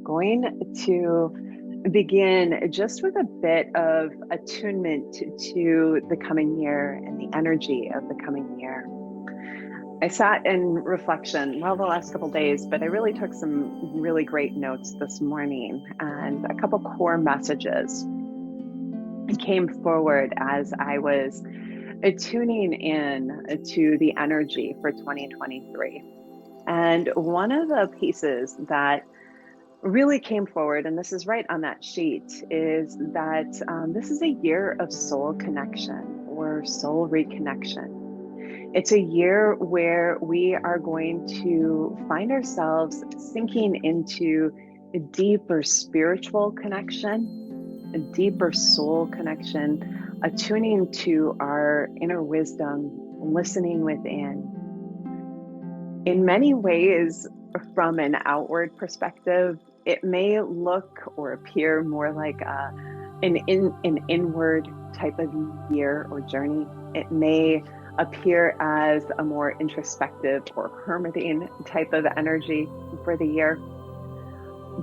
Going to begin just with a bit of attunement to the coming year and the energy of the coming year. I sat in reflection, well, the last couple days, but I really took some really great notes this morning, and a couple core messages came forward as I was tuning in to the energy for 2023. And one of the pieces that really came forward, and this is right on that sheet, is that this is a year of soul connection or soul reconnection. It's a year where we are going to find ourselves sinking into a deeper spiritual connection, a deeper soul connection, attuning to our inner wisdom, listening within. In many ways, from an outward perspective, it may look or appear more like an inward type of year or journey. It may appear as a more introspective or hermiting type of energy for the year.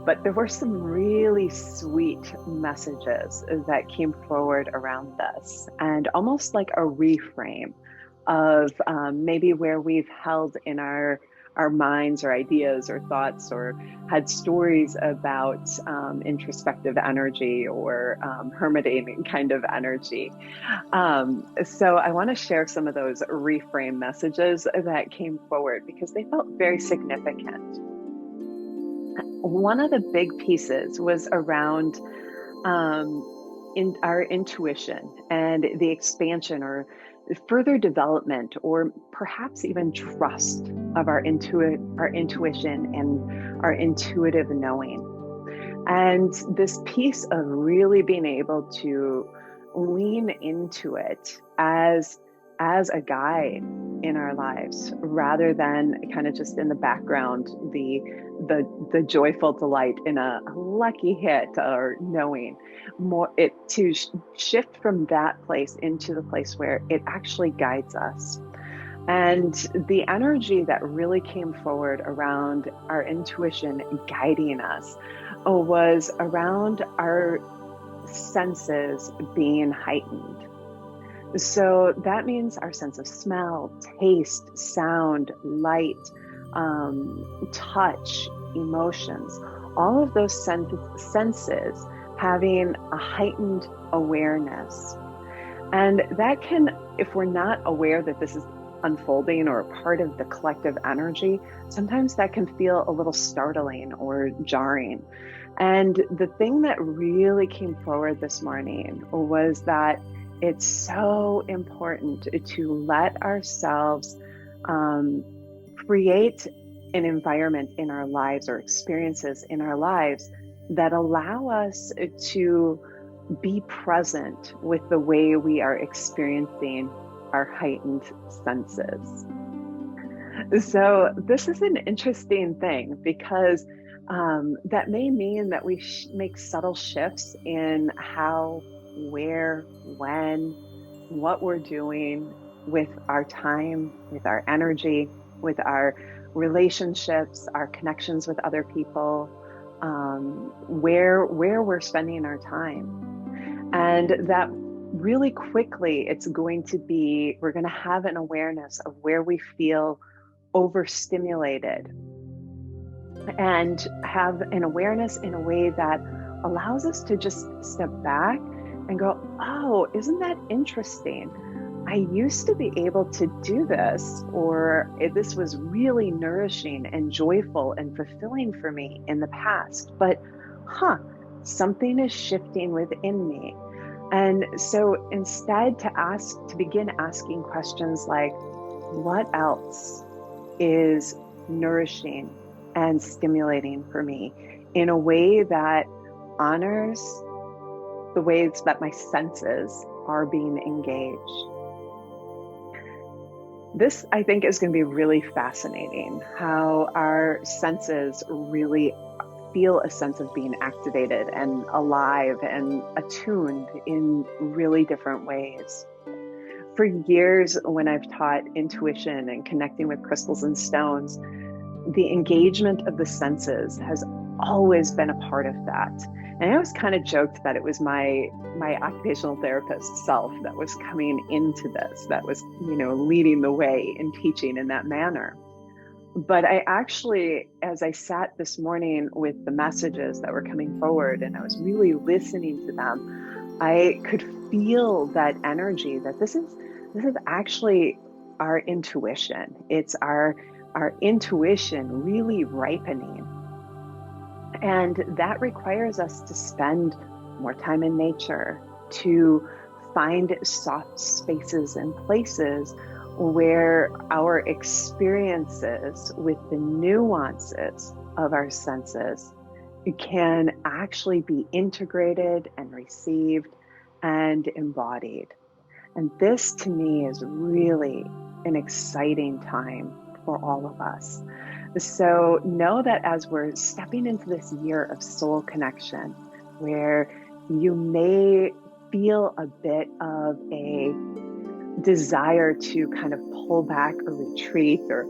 But there were some really sweet messages that came forward around this, and almost like a reframe of maybe where we've held in our minds or ideas or thoughts or had stories about introspective energy or hermiting kind of energy. So I want to share some of those reframe messages that came forward because they felt very significant. One of the big pieces was around in our intuition and the expansion or further development, or perhaps even trust of our intuition and our intuitive knowing. And this piece of really being able to lean into it as a guide in our lives, rather than kind of just in the background, the joyful delight in a lucky hit or knowing more, it to shift from that place into the place where it actually guides us. And the energy that really came forward around our intuition guiding us was around our senses being heightened. So that means our sense of smell, taste, sound, light, touch, emotions, all of those senses having a heightened awareness. And that can, if we're not aware that this is unfolding or a part of the collective energy, sometimes that can feel a little startling or jarring. And the thing that really came forward this morning was that it's so important to let ourselves create an environment in our lives or experiences in our lives that allow us to be present with the way we are experiencing our heightened senses. So this is an interesting thing because that may mean that we make subtle shifts in how, where, when, what we're doing with our time, with our energy, with our relationships, our connections with other people, where we're spending our time. And that really quickly, we're going to have an awareness of where we feel overstimulated, and have an awareness in a way that allows us to just step back and go, oh, isn't that interesting? I used to be able to do this, or this was really nourishing and joyful and fulfilling for me in the past, but something is shifting within me. And so instead to begin asking questions like, what else is nourishing and stimulating for me in a way that honors the ways that my senses are being engaged? This, I think, is going to be really fascinating, how our senses really feel a sense of being activated and alive and attuned in really different ways. For years, when I've taught intuition and connecting with crystals and stones, the engagement of the senses has always been a part of that. And I always kind of joked that it was my occupational therapist self that was coming into this, that was, leading the way in teaching in that manner. But I actually, as I sat this morning with the messages that were coming forward and I was really listening to them, I could feel that energy that this is actually our intuition. It's our intuition really ripening. And that requires us to spend more time in nature, to find soft spaces and places where our experiences with the nuances of our senses can actually be integrated and received and embodied. And this to me is really an exciting time for all of us. So know that as we're stepping into this year of soul connection, where you may feel a bit of a desire to kind of pull back or retreat or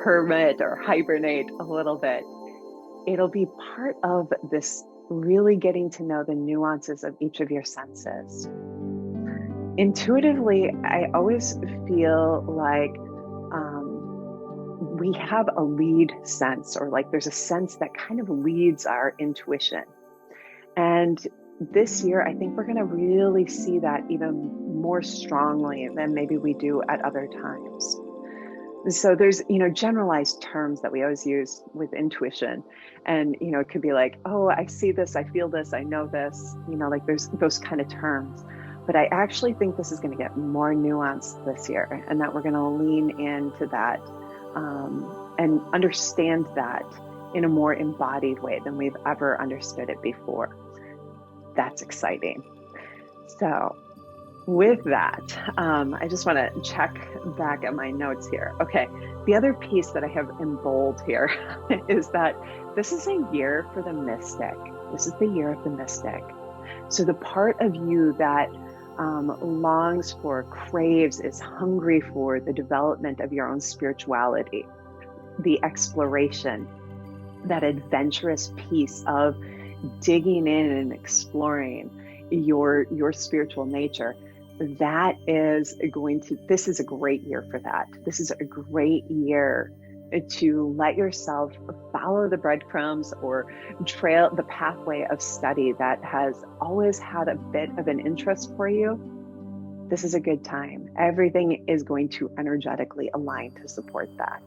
hermit or hibernate a little bit, it'll be part of this really getting to know the nuances of each of your senses. Intuitively, I always feel like we have a lead sense, or like there's a sense that kind of leads our intuition. And this year, I think we're going to really see that even more strongly than maybe we do at other times. So there's, generalized terms that we always use with intuition. And, it could be like, oh, I see this, I feel this, I know this, like there's those kind of terms. But I actually think this is going to get more nuanced this year, and that we're going to lean into that and understand that in a more embodied way than we've ever understood it before. That's exciting. So with that, I just want to check back at my notes here. Okay, the other piece that I have in bold here is that this is a year for the mystic. This is the year of the mystic. So the part of you that longs for, craves, is hungry for the development of your own spirituality, the exploration, that adventurous piece of digging in and exploring your spiritual nature, this is a great year for that. This is a great year to let yourself follow the breadcrumbs or trail the pathway of study that has always had a bit of an interest for you. This is a good time. Everything is going to energetically align to support that.